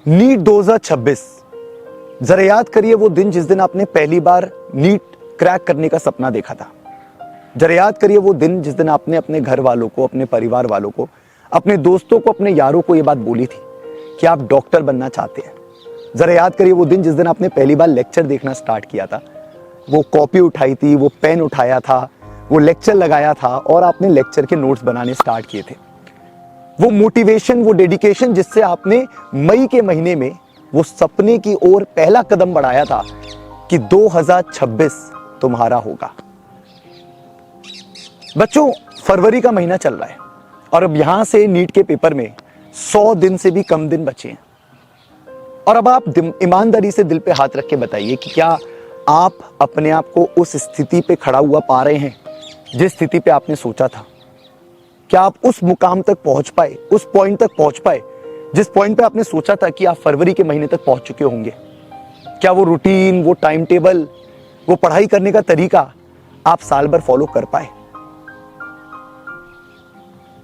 NEET 2026, जरा याद करिए वो दिन जिस दिन आपने पहली बार नीट क्रैक करने का सपना देखा था। जरा याद करिए वो दिन जिस दिन आपने अपने घर वालों को, अपने परिवार वालों को, अपने दोस्तों को, अपने यारों को ये बात बोली थी कि आप डॉक्टर बनना चाहते हैं। जरा याद करिए वो दिन जिस दिन आपने पहली बार लेक्चर देखना स्टार्ट किया था। वो कॉपी उठाई थी, वो पेन उठाया था, वो लेक्चर लगाया था और आपने लेक्चर के नोट्स बनाने स्टार्ट किए थे। वो मोटिवेशन, वो डेडिकेशन जिससे आपने मई के महीने में वो सपने की ओर पहला कदम बढ़ाया था कि 2026 तुम्हारा होगा। बच्चों, फरवरी का महीना चल रहा है और अब यहां से नीट के पेपर में 100 दिन से भी कम दिन बचे हैं। और अब आप ईमानदारी से दिल पे हाथ रख के बताइए कि क्या आप अपने आप को उस स्थिति पे खड़ा हुआ पा रहे हैं जिस स्थिति पे आपने सोचा था? क्या आप उस मुकाम तक पहुंच पाए, उस पॉइंट तक पहुंच पाए जिस पॉइंट पे आपने सोचा था कि आप फरवरी के महीने तक पहुंच चुके होंगे? क्या वो रूटीन, वो टाइम टेबल, वो पढ़ाई करने का तरीका आप साल भर फॉलो कर पाए?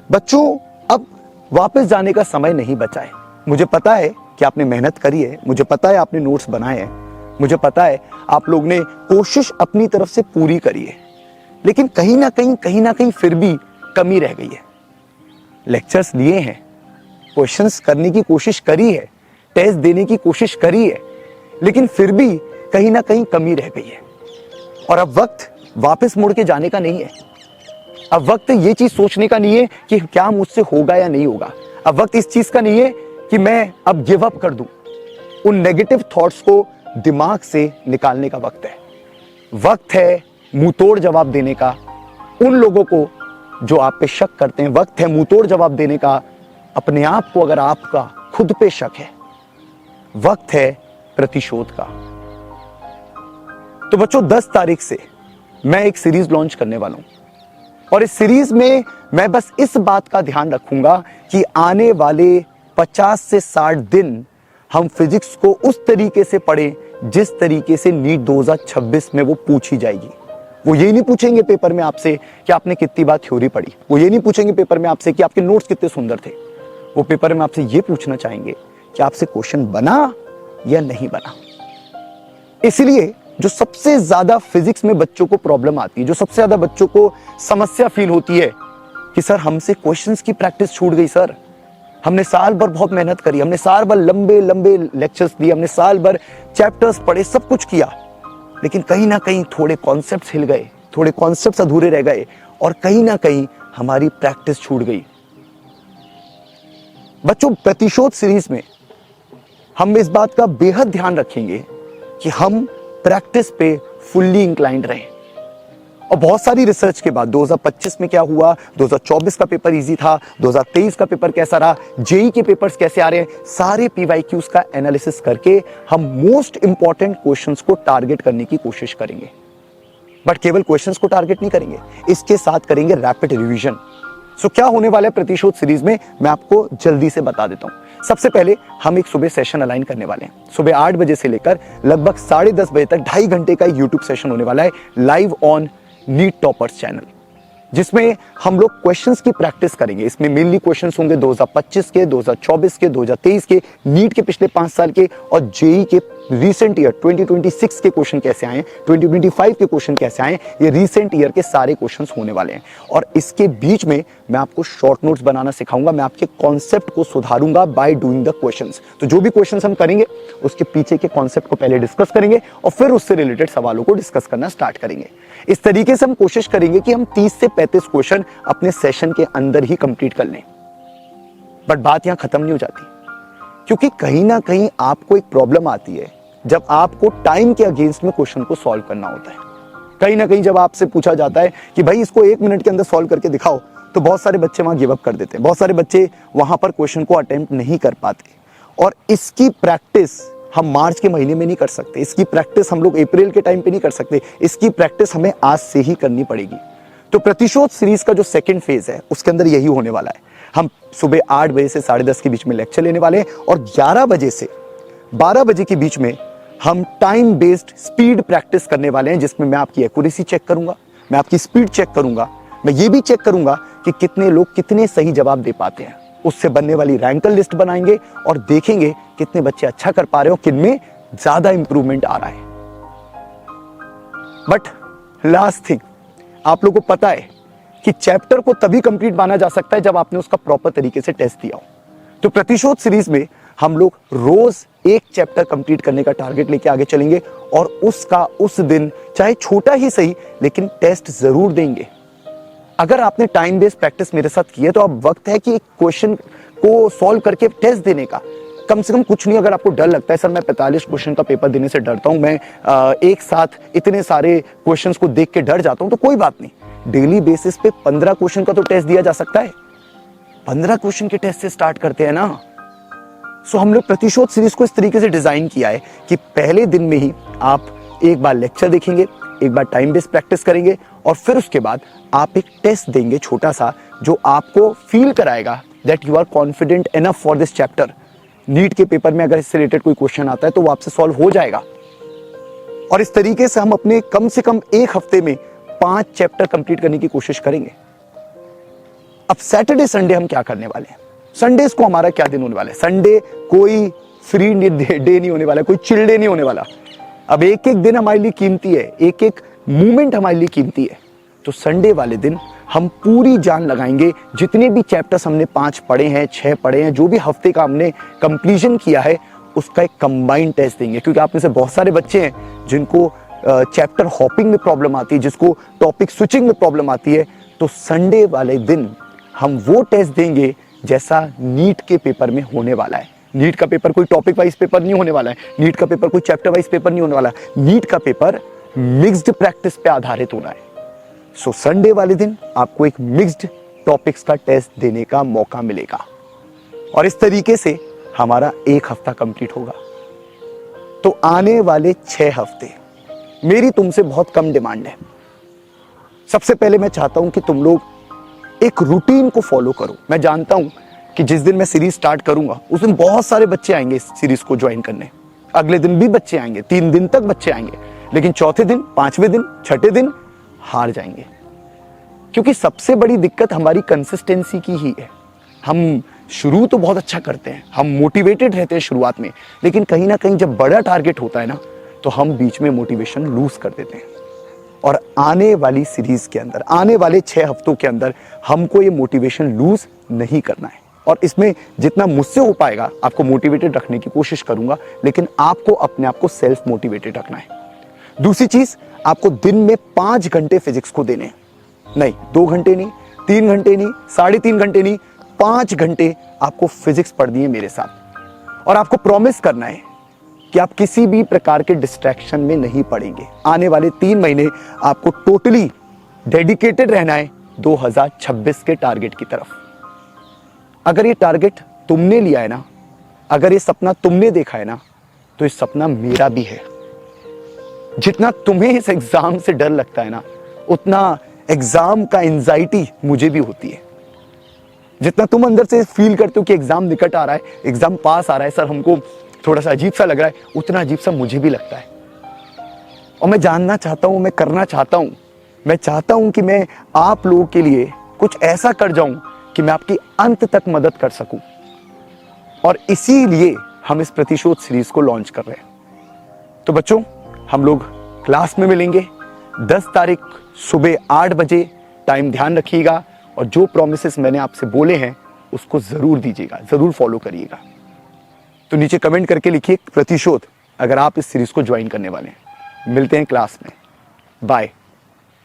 बच्चों, अब वापस जाने का समय नहीं बचा है। मुझे पता है कि आपने मेहनत करी है, मुझे पता है आपने नोट्स बनाए हैं, मुझे पता है आप लोग ने कोशिश अपनी तरफ से पूरी करी है, लेकिन कहीं ना कहीं फिर भी कमी रह गई है। लेक्चर्स लिए हैं, क्वेश्चंस करने की कोशिश करी है, टेस्ट देने की कोशिश करी है, लेकिन फिर भी कहीं ना कहीं कमी रह गई है। और अब वक्त वापस मुड़ के जाने का नहीं है। अब वक्त ये चीज सोचने का नहीं है कि क्या मुझसे होगा या नहीं होगा। अब वक्त इस चीज का नहीं है कि मैं अब गिव अप कर दूं। उन नेगेटिव थॉट्स को दिमाग से निकालने का वक्त है। वक्त है मुंह तोड़ जवाब देने का उन लोगों को जो आप पे शक करते हैं। वक्त है मुंह तोड़ जवाब देने का अपने आप को अगर आपका खुद पे शक है। वक्त है प्रतिशोध का। तो बच्चों, 10 तारीख से मैं एक सीरीज लॉन्च करने वाला हूं और इस सीरीज में मैं बस इस बात का ध्यान रखूंगा कि आने वाले 50 से 60 दिन हम फिजिक्स को उस तरीके से पढ़ें जिस तरीके से नीट 2026 में वो पूछी जाएगी। वो ये नहीं पूछेंगे पेपर में आपसे कि आपने कितनी बार थ्योरी पढ़ी। वो ये नहीं पूछेंगे पेपर में आपसे कि आपके नोट्स कितने सुंदर थे। वो पेपर में आपसे ये पूछना चाहेंगे कि आपसे क्वेश्चन बना या नहीं बना। इसलिए जो सबसे ज्यादा फिजिक्स में बच्चों को प्रॉब्लम आती है, जो सबसे ज्यादा बच्चों को समस्या फील होती है कि सर हमसे क्वेश्चंस की प्रैक्टिस छूट गई। सर, हमने साल भर बहुत मेहनत करी, हमने साल भर लंबे लंबे लेक्चर्स दिए, हमने साल भर चैप्टर्स पढ़े, सब कुछ किया, लेकिन कहीं ना कहीं थोड़े कॉन्सेप्ट्स हिल गए, थोड़े कॉन्सेप्ट्स अधूरे रह गए और कहीं ना कहीं हमारी प्रैक्टिस छूट गई। बच्चों, प्रतिशोध सीरीज में हम इस बात का बेहद ध्यान रखेंगे कि हम प्रैक्टिस पे फुल्ली इंक्लाइंड रहें। और बहुत सारी रिसर्च के बाद 2025 में क्या हुआ, 2024 का पेपर इजी था, 2023 का पेपर कैसा रहा, जेई के पेपर्स कैसे आ रहे हैं, सारे पीवाईक्यूज का एनालिसिस करके हम मोस्ट इंपॉर्टेंट क्वेश्चंस को टारगेट करने की कोशिश करेंगे। बट केवल क्वेश्चंस को टारगेट नहीं करेंगे, इसके साथ करेंगे रैपिड रिवीजन। सो क्या होने वाला है प्रतिशोध सीरीज में, मैं आपको जल्दी से बता देता हूं। सबसे पहले हम एक सुबह सेशन अलाइन करने वाले हैं। सुबह 8 बजे से लेकर लगभग 10:30 बजे तक 2.5 घंटे का यूट्यूब सेशन होने वाला है, live on NEET toppers channel, जिसमें हम लोग क्वेश्चंस की प्रैक्टिस करेंगे। इसमें मेनली क्वेश्चंस होंगे 2025 के, 2024 के, 2023 के, नीट के पिछले 5 साल के और जेई के रीसेंट ईयर 2026 के क्वेश्चन कैसे आए, 2025 के क्वेश्चन कैसे आए, ये रीसेंट ईयर के सारे क्वेश्चंस होने वाले हैं। और इसके बीच में मैं आपको शॉर्ट नोट्स बनाना सिखाऊंगा, मैं आपके कॉन्सेप्ट को सुधारूंगा बाय डूइंग द क्वेश्चंस। तो जो भी क्वेश्चंस हम करेंगे उसके पीछे के कॉन्सेप्ट को पहले डिस्कस करेंगे और फिर उससे रिलेटेड सवालों को डिस्कस करना स्टार्ट करेंगे। इस तरीके से हम कोशिश करेंगे कि हम 30 से 35 क्वेश्चन अपने सेशन के अंदर ही कंप्लीट कर लें। बट बात यहां खत्म नहीं हो जाती, क्योंकि कहीं ना कहीं आपको एक प्रॉब्लम आती है जब आपको टाइम के अगेंस्ट में क्वेश्चन को सॉल्व करना होता है। कहीं ना कहीं जब आपसे पूछा जाता है कि भाई इसको 1 मिनट के अंदर सॉल्व करके दिखाओ, तो बहुत सारे बच्चे वहां गिव अप कर देते हैं। बहुत सारे बच्चे वहां पर क्वेश्चन को अटेम्प्ट नहीं कर पाते और इसकी प्रैक्टिस हम मार्च के महीने में नहीं कर सकते, इसकी प्रैक्टिस हम लोग अप्रैल के टाइम पे नहीं कर सकते, इसकी प्रैक्टिस हमें आज से ही करनी पड़ेगी। तो प्रतिशोध सीरीज का जो सेकंड फेज है उसके अंदर यही होने वाला है। हम सुबह 8 बजे से 10:30 के बीच में लेक्चर लेने वाले हैं और 11 बजे से 12 बजे के बीच में हम टाइम बेस्ड स्पीड प्रैक्टिस करने वाले हैं, जिसमें मैं आपकी एक्यूरेसी चेक करूंगा, मैं आपकी स्पीड चेक करूंगा, मैं ये भी चेक करूंगा कि कितने लोग कितने सही जवाब दे पाते हैं। उससे बनने वाली रैंकर लिस्ट बनाएंगे और देखेंगे कितने बच्चे अच्छा कर पा रहे हो, किनमें ज्यादा इंप्रूवमेंट आ रहा है। बट लास्ट थिंग, आप लोगों को पता है कि चैप्टर को तभी कंप्लीट माना जा सकता है जब आपने उसका प्रॉपर तरीके से टेस्ट दिया हो। तो प्रतिशोध सीरीज में हम लोग रोज एक चैप्टर कंप्लीट करने का टारगेट लेके आगे चलेंगे और उसका उस दिन चाहे छोटा ही सही लेकिन टेस्ट जरूर देंगे। अगर आपने टाइम बेस्ड प्रैक्टिस मेरे साथ की है तो अब वक्त है कि एक क्वेश्चन को सॉल्व करके टेस्ट देने का। कम से कम कुछ नहीं, अगर आपको डर लगता है सर मैं 45 क्वेश्चन का पेपर देने से डरता हूं, मैं एक साथ इतने सारे क्वेश्चंस को देख के डर जाता हूं, तो कोई बात नहीं, डेली बेसिस पे 15 क्वेश्चन का तो टेस्ट दिया जा सकता है। 15 क्वेश्चन के टेस्ट से स्टार्ट करते हैं ना। सो हम लोग प्रतिशोध सीरीज को इस तरीके से डिजाइन किया है कि पहले दिन में ही आप एक बार लेक्चर देखेंगे, एक बार टाइम बेस्ड प्रैक्टिस करेंगे और फिर उसके बाद आप एक टेस्ट देंगे छोटा सा, जो आपको फील कराएगा that you are confident enough for this chapter. NEET के पेपर में अगर इससे रिलेटेड कोई क्वेश्चन आता है तो वो आपसे सॉल्व हो जाएगा। और इस तरीके से हम अपने कम से कम एक हफ्ते में 5 चैप्टर कंप्लीट करने की कोशिश करेंगे। अब सैटरडे संडे हम क्या करने वाले हैं? संडेज को हमारा क्या दिन होने वाला है? संडे कोई फ्री डे नहीं होने वाला, कोई चिल डे नहीं होने वाला। अब एक एक दिन हमारे लिए कीमती है, एक एक मोमेंट हमारे लिए कीमती है। तो संडे वाले दिन हम पूरी जान लगाएंगे, जितने भी चैप्टर्स हमने 5 पढ़े हैं, 6 पढ़े हैं, जो भी हफ्ते का हमने कंप्लीशन किया है उसका एक कंबाइंड टेस्ट देंगे। क्योंकि आप में से बहुत सारे बच्चे हैं जिनको चैप्टर हॉपिंग में प्रॉब्लम आती है, जिसको टॉपिक स्विचिंग में प्रॉब्लम आती है। तो संडे वाले दिन हम वो टेस्ट देंगे जैसा नीट के पेपर में होने वाला है। नीट का पेपर कोई टॉपिक वाइज पेपर नहीं होने वाला है, नीट का पेपर कोई चैप्टर वाइज पेपर नहीं होने वाला है, नीट का पेपर मिक्स्ड प्रैक्टिस पे आधारित होना है। सो संडे वाले दिन आपको एक मिक्स्ड टॉपिक्स का टेस्ट देने का मौका मिलेगा और इस तरीके से हमारा एक हफ्ता कंप्लीट होगा। तो आने वाले 6 हफ्ते मेरी तुमसे बहुत कम डिमांड है। सबसे पहले मैं चाहता हूं कि तुम लोग एक रूटीन को फॉलो करो। मैं जानता हूं कि जिस दिन मैं सीरीज स्टार्ट करूंगा उस दिन बहुत सारे बच्चे आएंगे इस सीरीज को ज्वाइन करने, अगले दिन भी बच्चे आएंगे, 3 दिन तक बच्चे आएंगे, लेकिन चौथे दिन, 5वें दिन, 6ठे दिन हार जाएंगे। क्योंकि सबसे बड़ी दिक्कत हमारी कंसिस्टेंसी की ही है। हम शुरू तो बहुत अच्छा करते हैं, हम मोटिवेटेड रहते हैं शुरुआत में, लेकिन कहीं ना कहीं जब बड़ा टारगेट होता है ना तो हम बीच में मोटिवेशन लूज कर देते हैं। और आने वाली सीरीज के अंदर, आने वाले 6 हफ्तों के अंदर हमको ये मोटिवेशन लूज नहीं करना है। और इसमें जितना मुझसे हो पाएगा आपको मोटिवेटेड रखने की कोशिश करूंगा, लेकिन आपको अपने आप को सेल्फ मोटिवेटेड रखना है। दूसरी चीज, आपको दिन में 5 घंटे फिजिक्स को देने हैं। नहीं 2 घंटे नहीं, 3 घंटे नहीं, 3.5 घंटे नहीं, 5 घंटे आपको फिजिक्स पढ़नी है मेरे साथ। और आपको प्रॉमिस करना है कि आप किसी भी प्रकार के डिस्ट्रैक्शन में नहीं पड़ेंगे। आने वाले 3 महीने आपको टोटली डेडिकेटेड रहना है 2026 के टारगेट की तरफ। अगर ये टारगेट तुमने लिया है ना, अगर ये सपना तुमने देखा है ना, तो ये सपना मेरा भी है। जितना तुम्हें इस एग्जाम से डर लगता है ना, उतना एग्जाम का एंजाइटी मुझे भी होती है। जितना तुम अंदर से फील करते हो कि एग्जाम निकट आ रहा है, एग्जाम पास आ रहा है, सर हमको थोड़ा सा अजीब सा लग रहा है, उतना अजीब सा मुझे भी लगता है। और मैं जानना चाहता हूं, मैं करना चाहता हूं, मैं चाहता हूं कि मैं आप लोगों के लिए कुछ ऐसा कर जाऊं कि मैं आपकी अंत तक मदद कर सकूं। और इसीलिए हम इस प्रतिशोध सीरीज को लॉन्च कर रहे हैं। तो बच्चों, हम लोग क्लास में मिलेंगे 10 तारीख सुबह 8 बजे। टाइम ध्यान रखिएगा और जो प्रॉमिसेस मैंने आपसे बोले हैं उसको जरूर दीजिएगा, जरूर फॉलो करिएगा। तो नीचे कमेंट करके लिखिए प्रतिशोध, अगर आप इस सीरीज को ज्वाइन करने वाले हैं। मिलते हैं क्लास में। बाय।